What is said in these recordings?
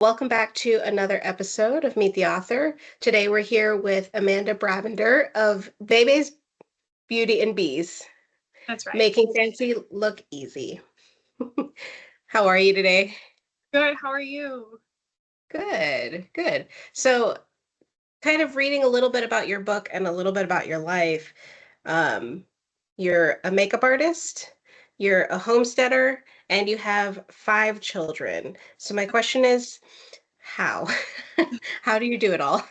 Welcome back to another episode of Meet the Author. Today we're here with Amanda Bravender of Bebes, Beauty and Bees, That's right. making fancy look easy. How are you today? Good. How are you? Good, good. So, kind of reading a little bit about your book and a little bit about your life. Um, you're a makeup artist, you're a homesteader, and you have 5 children. So, my question is, how? How do you do it all?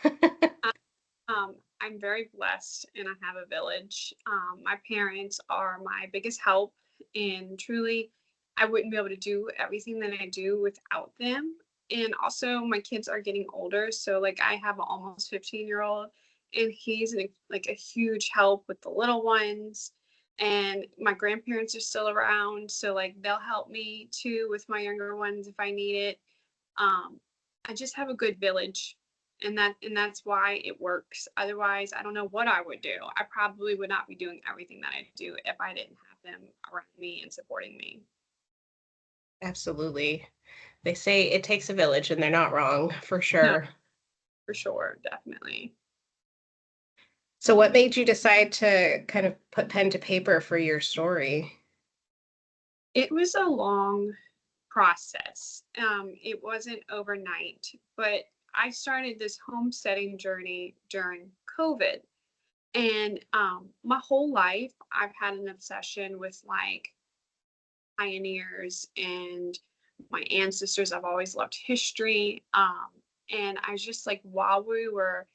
I'm very blessed and I have a village. My parents are my biggest help, and truly, I wouldn't be able to do everything that I do without them. And also, my kids are getting older. So, like, I have an almost 15-year-old, and he's like a huge help with the little ones. And my grandparents are still around. So, like, they'll help me too with my younger ones if I need it. um, I just have a good village, and that's why it works. Otherwise, I don't know what I would do. I probably would not be doing everything that I do if I didn't have them around me and supporting me. Absolutely. They say it takes a village, and they're not wrong, for No, sure. for sure, definitely. So, what made you decide to kind of put pen to paper for your story? It was a long process. It wasn't overnight, but I started this homesteading journey during COVID. And my whole life, I've had an obsession with like pioneers and my ancestors. I've always loved history. And I was just like, while we were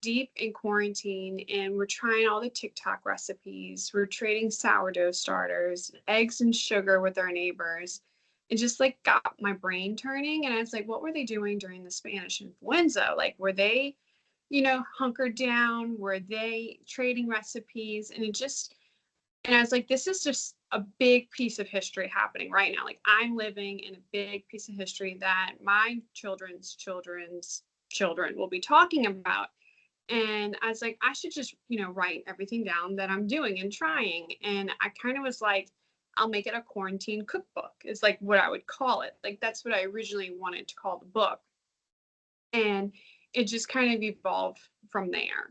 deep in quarantine and we're trying all the TikTok recipes, we're trading sourdough starters, eggs and sugar with our neighbors. It just like got my brain turning. And I was like, what were they doing during the Spanish influenza? Like, were they, hunkered down? Were they trading recipes? And I was like, this is just a big piece of history happening right now. Like, I'm living in a big piece of history that my children's children's children will be talking about. And I was like, I should just, write everything down that I'm doing and trying. And I kind of was like, I'll make it a quarantine cookbook, is like what I would call it. Like, that's what I originally wanted to call the book. And it just kind of evolved from there.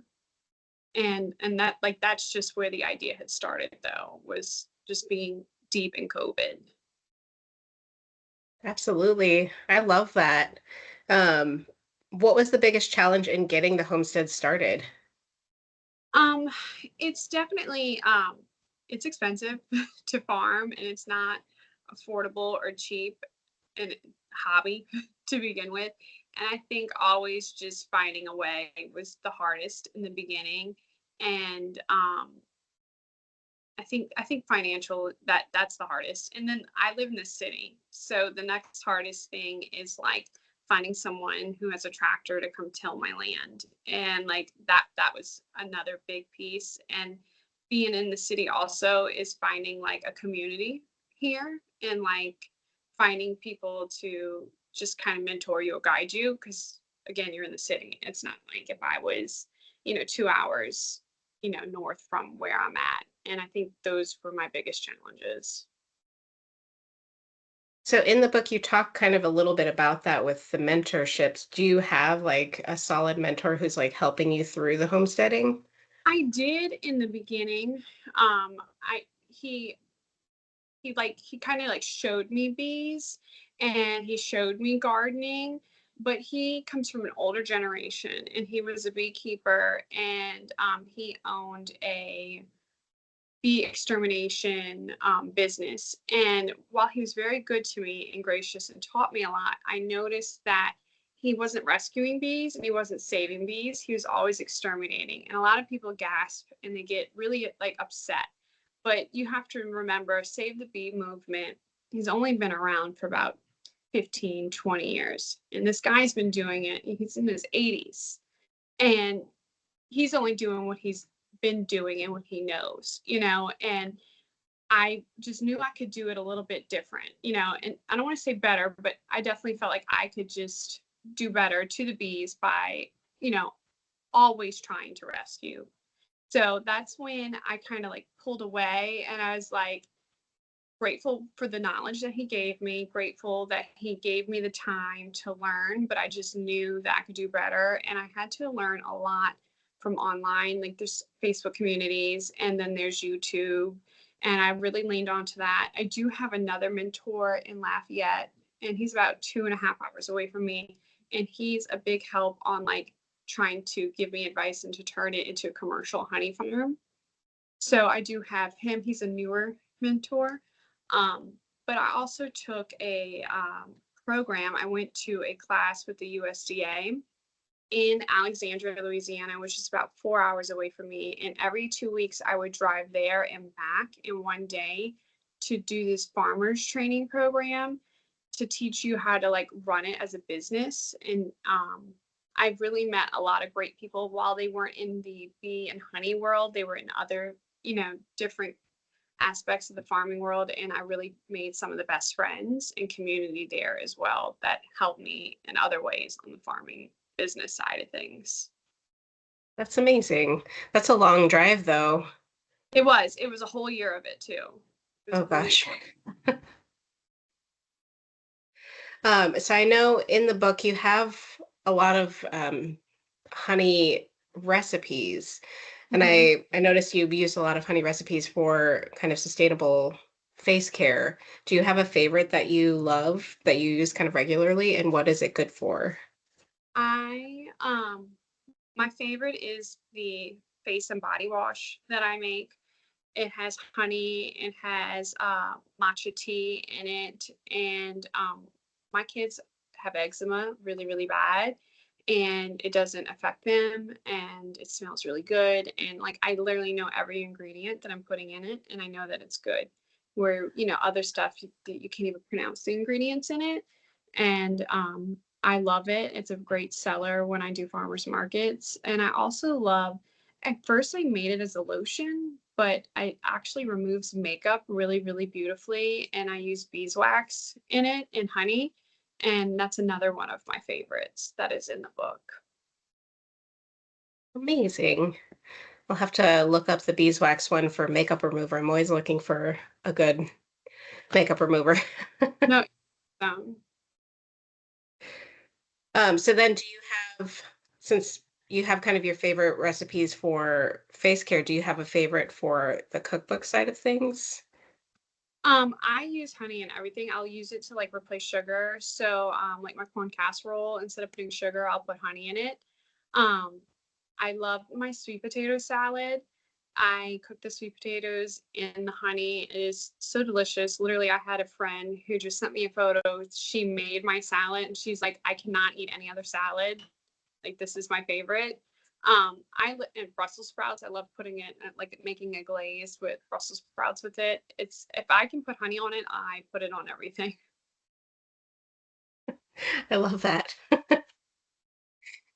And that, like, that's just where the idea had started, though, was just being deep in COVID. Absolutely. I love that. Um, what was the biggest challenge in getting the homestead started? Um, it's definitely it's expensive to farm, and it's not affordable or cheap and hobby to begin with. And I think always just finding a way was the hardest in the beginning. And I think financial, that's the hardest. And then I live in the city, so the next hardest thing is like finding someone who has a tractor to come till my land, and like that was another big piece. And being in the city also is finding like a community here, and like finding people to just kind of mentor you or guide you, because again, you're in the city. It's not like if I was 2 hours north from where I'm at. And I think those were my biggest challenges. So, in the book, you talk kind of a little bit about that with the mentorships. Do you have like a solid mentor who's like helping you through the homesteading? I did in the beginning. I he kind of like showed me bees, and he showed me gardening, but he comes from an older generation, and he was a beekeeper, and he owned a bee extermination business. And while he was very good to me and gracious and taught me a lot, I noticed that he wasn't rescuing bees and he wasn't saving bees. He was always exterminating. And a lot of people gasp and they get really like upset. But you have to remember, Save the Bee movement, he's only been around for about 15, 20 years. And this guy's been doing it. He's in his 80s. And he's only doing what he's been doing and what he knows, and I just knew I could do it a little bit different, and I don't want to say better, but I definitely felt like I could just do better to the bees by, you know, always trying to rescue. So that's when I kind of like pulled away, and I was like, grateful for the knowledge that he gave me, grateful that he gave me the time to learn, but I just knew that I could do better. And I had to learn a lot from online. Like there's Facebook communities and then there's YouTube. And I really leaned onto that. I do have another mentor in Lafayette, and he's about 2.5 hours away from me. And he's a big help on like trying to give me advice and to turn it into a commercial honey farm. So I do have him. He's a newer mentor. Um, but I also took a program. I went to a class with the USDA in Alexandria, Louisiana, which is about 4 hours away from me. And every 2 weeks, I would drive there and back in one day to do this farmers training program to teach you how to like run it as a business. And I've really met a lot of great people while they weren't in the bee and honey world. They were in other, different aspects of the farming world. And I really made some of the best friends and community there as well that helped me in other ways on the farming business side of things. That's amazing. That's a long drive, though. It was a whole year of it too. It was Oh a whole gosh. year. So I know in the book you have a lot of honey recipes, and Mhm. I noticed you use a lot of honey recipes for kind of sustainable face care. Do you have a favorite that you love that you use kind of regularly, and what is it good for? I My favorite is the face and body wash that I make. It has honey, it has matcha tea in it, and my kids have eczema really, really bad, and it doesn't affect them, and it smells really good. And like I literally know every ingredient that I'm putting in it, and I know that it's good. Where other stuff you can't even pronounce the ingredients in it, and I love it. It's a great seller when I do farmers markets, and I also love. At first, I made it as a lotion, but it actually removes makeup really, really beautifully. And I use beeswax in it and honey. And that's another one of my favorites that is in the book. Amazing. I'll have to look up the beeswax one for makeup remover. I'm always looking for a good makeup remover. No, um, So then do you have, since you have kind of your favorite recipes for face care, do you have a favorite for the cookbook side of things? I use honey in everything. I'll use it to like replace sugar. So, like my corn casserole, instead of putting sugar, I'll put honey in it. Um, I love my sweet potato salad. I cook the sweet potatoes in the honey. It is so delicious. Literally, I had a friend who just sent me a photo. She made my salad and she's like, I cannot eat any other salad. Like, this is my favorite. And Brussels sprouts. I love putting it like making a glaze with Brussels sprouts with it. It's if I can put honey on it, I put it on everything. I love that.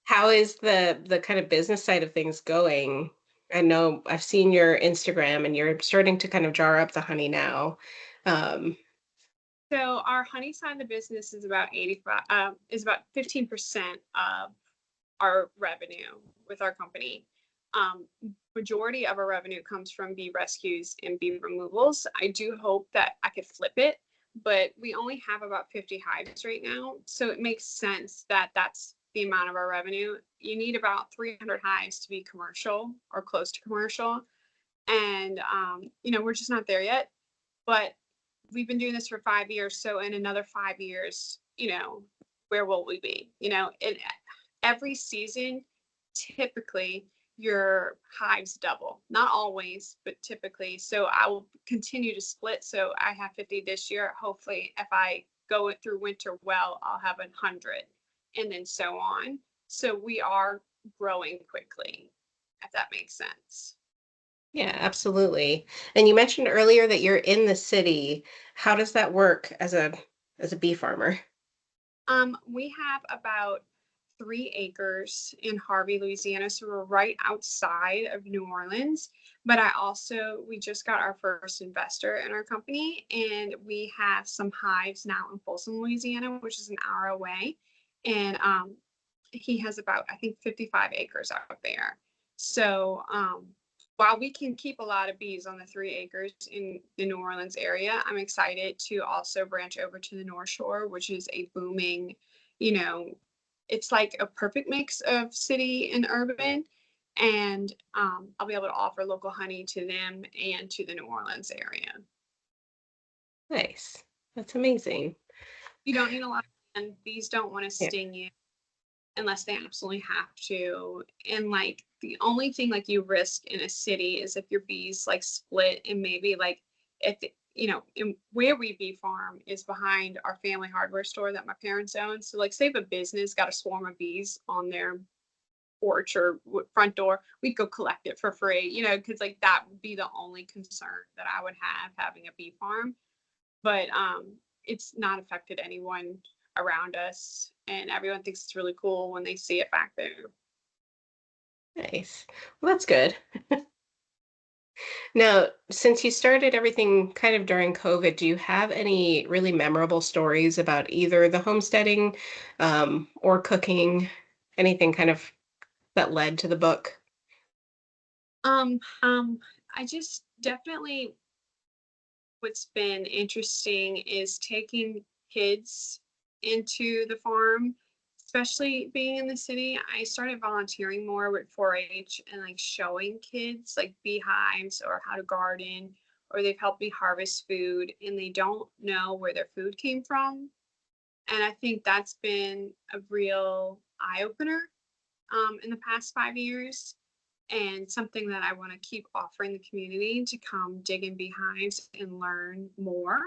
How is the kind of business side of things going? I know I've seen your Instagram and you're starting to kind of jar up the honey now. Um, So our honey side of the business is about 85, is about 15% of our revenue with our company. Um, Majority of our revenue comes from bee rescues and bee removals. I do hope that I could flip it, but we only have about 50 hives right now. So it makes sense that that's the amount of our revenue. You need about 300 hives to be commercial or close to commercial. And, we're just not there yet, but we've been doing this for 5 years. So in another 5 years, where will we be? Every season, typically your hives double. Not always, but typically. So I will continue to split. So I have 50 this year. Hopefully, if I go through winter well, I'll have 100, and then so on. So we are growing quickly, if that makes sense. yeah, absolutely. And you mentioned earlier that you're in the city. How does that work as a bee farmer? We have about 3 acres in Harvey, Louisiana. So we're right outside of New Orleans. But we just got our first investor in our company, and we have some hives now in Folsom, Louisiana, which is an hour away. And he has about, I think, 55 acres out there. So while we can keep a lot of bees on the 3 acres in the New Orleans area, I'm excited to also branch over to the North Shore, which is a booming, you know, it's like a perfect mix of city and urban. And I'll be able to offer local honey to them and to the New Orleans area. Nice. That's amazing. You don't need a lot of land. Bees don't want to Yeah. sting you unless they absolutely have to. And like the only thing like you risk in a city is if your bees like split and maybe like if in where we bee farm is behind our family hardware store that my parents own. So like say if a business got a swarm of bees on their porch or front door, we'd go collect it for free, because like that would be the only concern that I would have having a bee farm. But it's not affected anyone around us, and everyone thinks it's really cool when they see it back there. Nice. Well, that's good. Now, since you started everything kind of during COVID, do you have any really memorable stories about either the homesteading, or cooking, anything kind of that led to the book? I just definitely what's been interesting is taking kids into the farm, especially being in the city. I started volunteering more with 4-H and like showing kids like beehives or how to garden, or they've helped me harvest food and they don't know where their food came from. And I think that's been a real eye opener in the past 5 years, and something that I want to keep offering the community to come dig in beehives and learn more.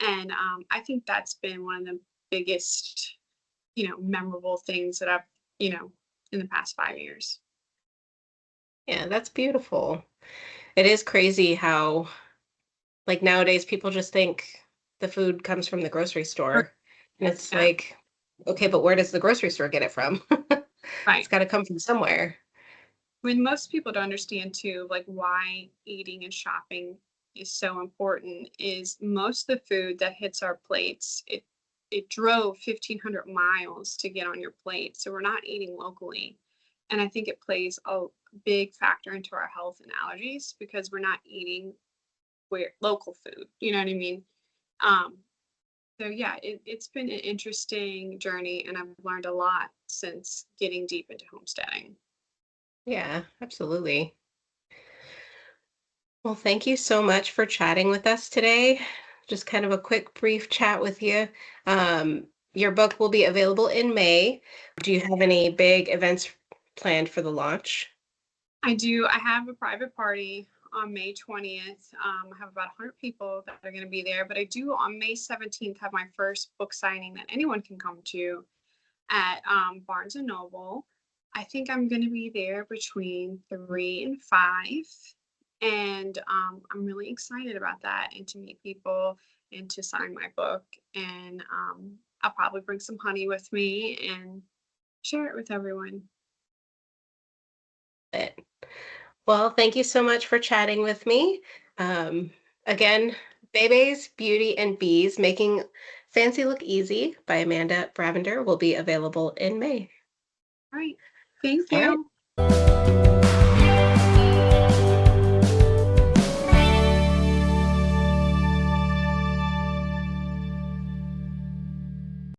And I think that's been one of the biggest, memorable things that I've, in the past 5 years. Yeah, that's beautiful. It is crazy how, like, nowadays people just think the food comes from the grocery store. And it's Yeah, like, okay, but where does the grocery store get it from? It's right. got to come from somewhere. When most people don't understand too, like why eating and shopping is so important is most of the food that hits our plates, it drove 1,500 miles to get on your plate. So we're not eating locally. And I think it plays a big factor into our health and allergies because we're not eating where local food. You know what I mean? Um, so yeah, it's been an interesting journey and I've learned a lot since getting deep into homesteading. Yeah, absolutely. Well, thank you so much for chatting with us today. Just kind of a quick, brief chat with you. Your book will be available in May. Do you have any big events planned for the launch? I do. I have a private party on May 20th. I have about 100 people that are going to be there, but I do on May 17th have my first book signing that anyone can come to at Barnes and Noble. I think I'm going to be there between 3 and 5. And I'm really excited about that and to meet people and to sign my book. And I'll probably bring some honey with me and share it with everyone. It. Well, thank you so much for chatting with me. Again, Bebes, Beauty and Bees, Making Fancy Look Easy by Amanda Bravender will be available in May. All right. Thank All right. you.